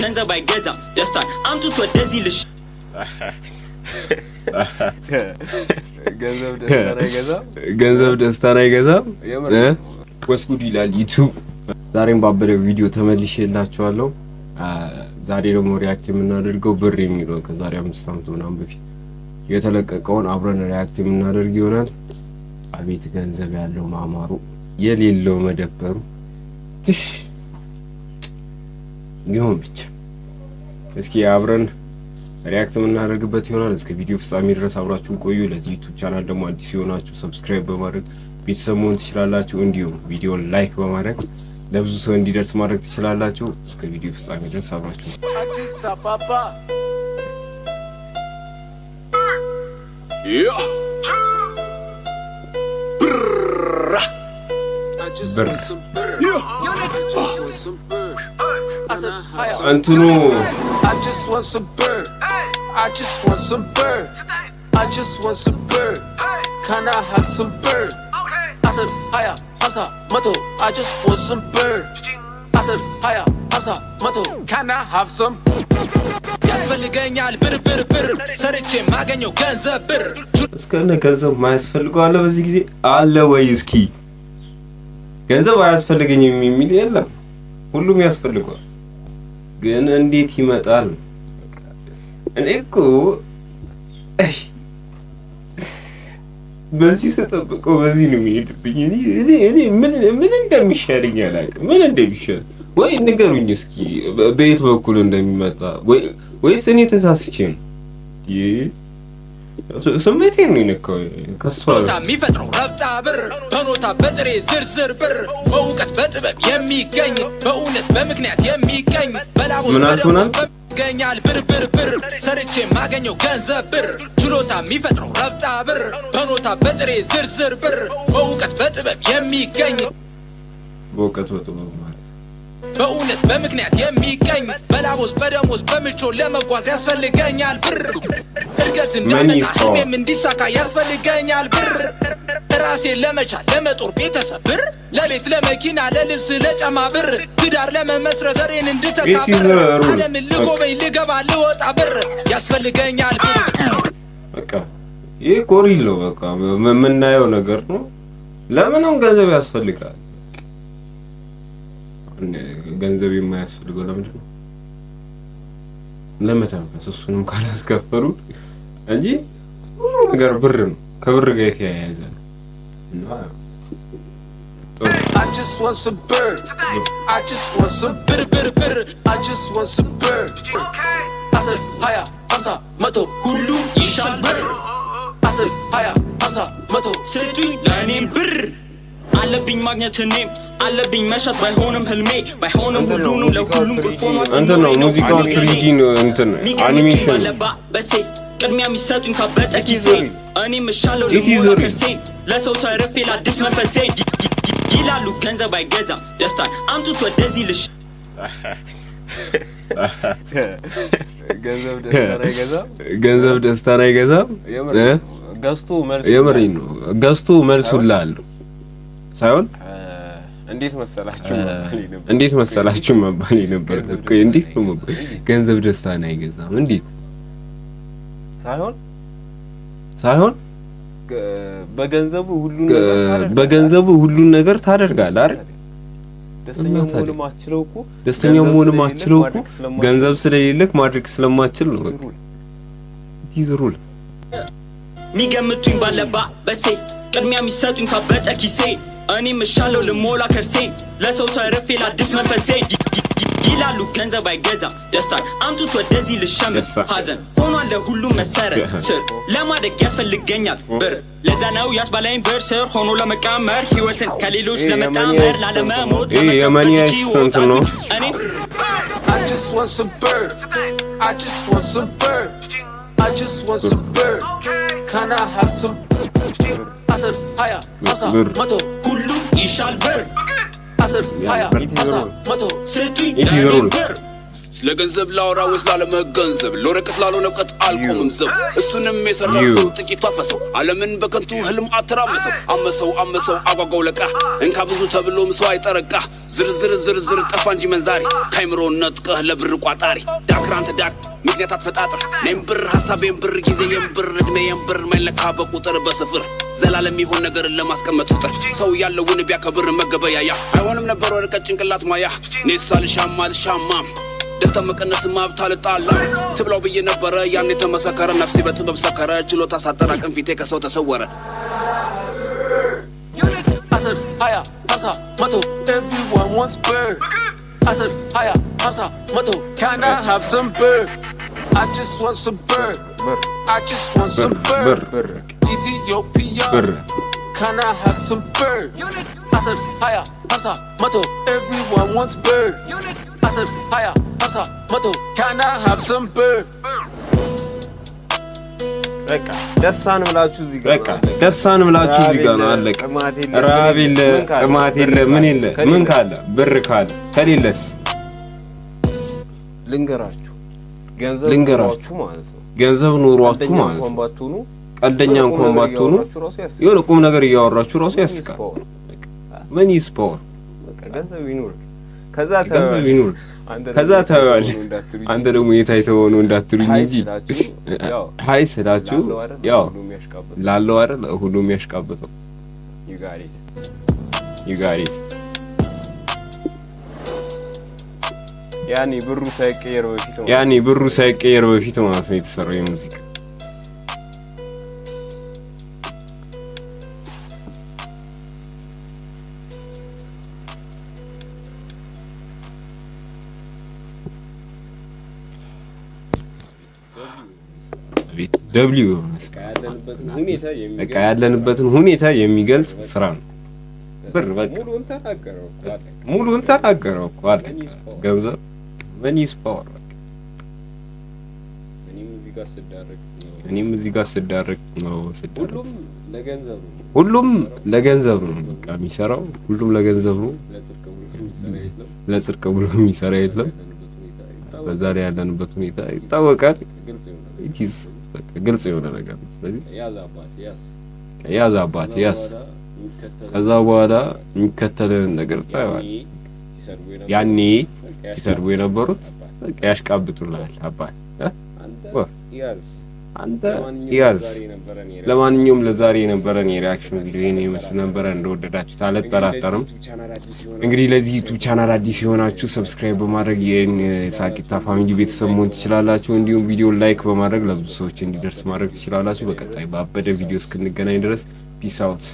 ገንዘብ አይገዛም ደስታን አምጡት ወደዚህ ልሽ ገንዘብ ደስታን አይገዛም ወስጉድ ይላል ዩቲዩብ። ዛሬም ባበደ ቪዲዮ ተመልሼላችኋለሁ። ዛሬ ደግሞ ሪአክት የምናደርገው ብር የሚለው ከዛሬ 5 ዓመት ምናምን በፊት የተለቀቀውን አብረን ሪአክት የምናደርግ ይሆናል። አቤት ገንዘብ ያለው ማማሩ የሌለው መደበሩ ትሽ ይሁን ብቻ እስኪ አብረን ሪአክት የምናደርግበት ይሆናል። እስከ ቪዲዮ ፍጻሜ ድረስ አብራችሁን ቆዩ። ለዚህ ዩቲዩብ ቻናል ደግሞ አዲስ የሆናችሁ ሰብስክራይብ በማድረግ ቤተሰብ መሆን ትችላላችሁ። እንዲሁም ቪዲዮን ላይክ በማድረግ ለብዙ ሰው እንዲደርስ ማድረግ ትችላላችሁ። እስከ ቪዲዮ ፍጻሜ ድረስ አብራችሁን አዲስ አበባ እንትኑ I just want some bird. I just want some bird. Can I have some bird? I said, hiya, asa, mato. I just want some bird. I said, hiya, asa, mato. Can I have some? ያስፈልገኛል ብር ብር ብር ሰርቼ ማገኘው ገንዘብ ብር እስከነ ገንዘብ ማያስፈልገው አለ በዚህ ጊዜ አለ ወይ? እስኪ ገንዘብ አያስፈልገኝም የሚል የለም፣ ሁሉም ያስፈልገዋል። ግን እንዴት ይመጣል? እኔ እኮ በዚህ ተጠብቀው በዚህ ነው የሚሄድብኝ። እኔ ምን እንደሚሻለኝ አላውቅም። ምን እንደሚሻል ወይ ንገሩኝ እስኪ፣ በየት በኩል እንደሚመጣ ወይስ እኔ ተሳስቼ ነው? ስሜቴን ነው የነካው። ከሷታ የሚፈጥረው ረብጣ ብር በኖታ በጥሬ ዝርዝር ብር በእውቀት በጥበብ የሚገኝ በእውነት በምክንያት የሚገኝ በላቦ ይገኛል ብር ብር ብር ሰርቼ ማገኘው ገንዘብ ብር ችሎታ የሚፈጥረው ረብጣ ብር በኖታ በጥሬ ዝርዝር ብር በእውቀት በጥበብ የሚገኝ በእውቀት በጥበብ ማለት በእውነት በምክንያት የሚገኝ በላቦስ በደሞዝ በምቾ ለመጓዝ ያስፈልገኛል ብር እርገት እንዳመጣ ህልሜም እንዲሳካ ያስፈልገኛል ብር ራሴን ለመቻል ለመጦር ቤተሰብ ብር ለቤት ለመኪና ለልብስ ለጫማ ብር ትዳር ለመመስረት ዘሬን እንድተካ ብር ዓለምን ልጎበኝ ልገባ ልወጣ ብር ያስፈልገኛል ብር። በቃ ይሄ ኮሪል ነው። በቃ የምናየው ነገር ነው። ለምንም ገንዘብ ያስፈልጋል። ገንዘብ የማያስፈልገው ለምንድን ነው? ለመተንፈስ እሱንም ካላስከፈሉ እንጂ ሁሉ ነገር ብር ነው፣ ከብር ጋር የተያያዘ ነው። I just want some bird. I just want some bird, bird, bird. I just want some bird. I said, hiya, asa, mato. ሁሉ ይሻል ብር I said, hiya, asa, mato. ስጡኝ ለእኔም ብር አለብኝ ማግኘት እኔም አለብኝ መሻት ባይሆንም ህልሜ ባይሆንም ሁሉንም ለሁሉም ቁልፍ ሆኗል። እንትን ነው ሙዚቃው 3D ነው እንትን አኒሜሽን በሴ ቅድሚያ የሚሰጡኝ ካበጠ ጊዜ እኔም እሻለው ለሞከርሴን ለሰው ተርፌ ለአዲስ መንፈሴ ይላሉ ገንዘብ አይገዛም ደስታን አምጡት ወደዚህ ልሽ ገንዘብ ደስታን አይገዛም። የምሬን ነው። ገዝቶ መልሱላ አለው ሳይሆን እንዴት መሰላችሁ መባል ነበር እኮ። እንዴት ነው መባል? ገንዘብ ደስታን አይገዛም። እንዴት ሳይሆን በገንዘቡ ሁሉን ነገር ታደርጋለህ አይደል? ደስተኛ መሆን ማችለው እኮ ገንዘብ ስለሌለክ ማድረግ ስለማችል ነው። በቃ ይዝሩል ሚገምቱኝ ባለባ በሴ ቅድሚያ የሚሰጡኝ ካበጠ ኪሴ እኔም እሻለው ልሞላ ከርሴን ለሰው ተርፌ ለአዲስ መንፈሴ ይላሉ ገንዘብ አይገዛም ደስታን አምጡት ወደዚህ ልሸምር ሐዘን ሆኗል ለሁሉም መሰረት ስር ለማደግ ያስፈልገኛል ብር ለዛ ነው ያስባለኝ ብር ስር ሆኖ ለመቃመር ህይወትን ከሌሎች ለመጣመር ላለመሞት የመኒ አሲስታንት ነው። እኔ I just want some bird. I just want some bird. I just want some bird. Can I have some? I said, hiya, asa, mato. ሁሉ ይሻል ብር I said, hiya, asa, mato. ስጡኝ ለእኔም ብር ስለ ገንዘብ ላወራ ወይስ ላለመገንዘብ ለወረቀት ላልሆነ እውቀት አልቆምም ዘብ እሱንም የሰራው ሰው ጥቂቱ አፈሰው ዓለምን በከንቱ ህልም አተራመሰው አመሰው አጓጓው ለቃ እንካ ብዙ ተብሎ ምሰው አይጠረቃ ዝርዝር ጠፋ እንጂ መንዛሪ ካይምሮ ነጥቀህ ለብር ቋጣሪ ዳክራንተ ዳክ ምክንያት አትፈጣጥር ነም ብር ሐሳቤን ብር ጊዜዬን ብር እድሜዬን ብር ማይለካ በቁጥር በስፍር ዘላለም ይሆን ነገር ለማስቀመጥ ቁጥር ሰው ያለውን ቢያከብር መገበያያ አይሆንም ነበር ወረቀት ጭንቅላት ማያ ኔሳልሻማ አልሻማም ደስታ መቀነስ ማብታ ልጣላ ትብላው ብዬ ነበረ ያኔ ተመሰከረ ነፍሴ በጥበብ ሰከረ ችሎታ ሳጠራቅም ፊቴ ከሰው ተሰወረ I said, higher, hasa, mato, everyone wants bird. I said, higher, hasa, mato, can I have some bird? I just want some bird. I just want some bird. Ethiopia, can I have some bird? I said, higher, hasa, mato, everyone wants bird. I said, higher, hasa, mato, can I have some bird? በቃ ደሳን ብላችሁ እዚህ ጋር በቃ ደሳን ብላችሁ እዚህ ጋር ነው አለቀ። ራብ የለ ቅማት የለ ምን የለ ምን ካለ ብር ካለ ከሌለስ ልንገራችሁ ገንዘብ ማለት ነው ገንዘብ ኖሯችሁ ማለት ነው ቀልደኛ እንኳን ባትሆኑ የሆነ ቁም ነገር እያወራችሁ ራሱ ያስቃል። በቃ ምን ይስፖር በቃ ገንዘብ ይኑር ከዛ ታያለህ አንተ ደግሞ የታይተው ነው እንዳትሩኝ እንጂ ሃይ ስላችሁ ያው ላለው አይደል ሁሉም ያሽቃበጠው you got it ያኔ ብሩ ሳይቀየር በፊት ማለት ነው የተሰራው የሙዚቃ ደብሊው በቃ ያለንበትን ሁኔታ የሚገልጽ ስራ ነው። ብር በቃ ሙሉን ተናገረው እኮ አለ ገንዘብ ምን ይስፓወር በቃ እኔም እዚህ ጋር ስዳረግ ነው ሁሉም ለገንዘብ ነው በቃ የሚሰራው ሁሉም ለገንዘብ ነው ለጽድቅ ብሎ የሚሰራ የለም። በዛ ላይ ያለንበት ሁኔታ ይታወቃል። ኢቲስ ግልጽ የሆነ ነገር ነው። ስለዚህ ያዝ አባት ከዛ በኋላ የሚከተልን ነገር ታያለህ። ያኔ ሲሰርቡ የነበሩት በቃ ያሽቃብጡልሃል አባት አንተ ያዝ። ለማንኛውም ለዛሬ የነበረን የሪአክሽን ቪዲዮ ይሄን ይመስል ነበር። እንደወደዳችሁት አልጠራጠርም። እንግዲህ ለዚህ ዩቲዩብ ቻናል አዲስ የሆናችሁ ሰብስክራይብ በማድረግ የሳቂታ ፋሚሊ ቤተሰብ መሆን ትችላላችሁ። እንዲሁም ቪዲዮ ላይክ በማድረግ ለብዙ ሰዎች እንዲደርስ ማድረግ ትችላላችሁ። በቀጣይ ባበደ ቪዲዮ እስክንገናኝ ድረስ ፒስ አውት።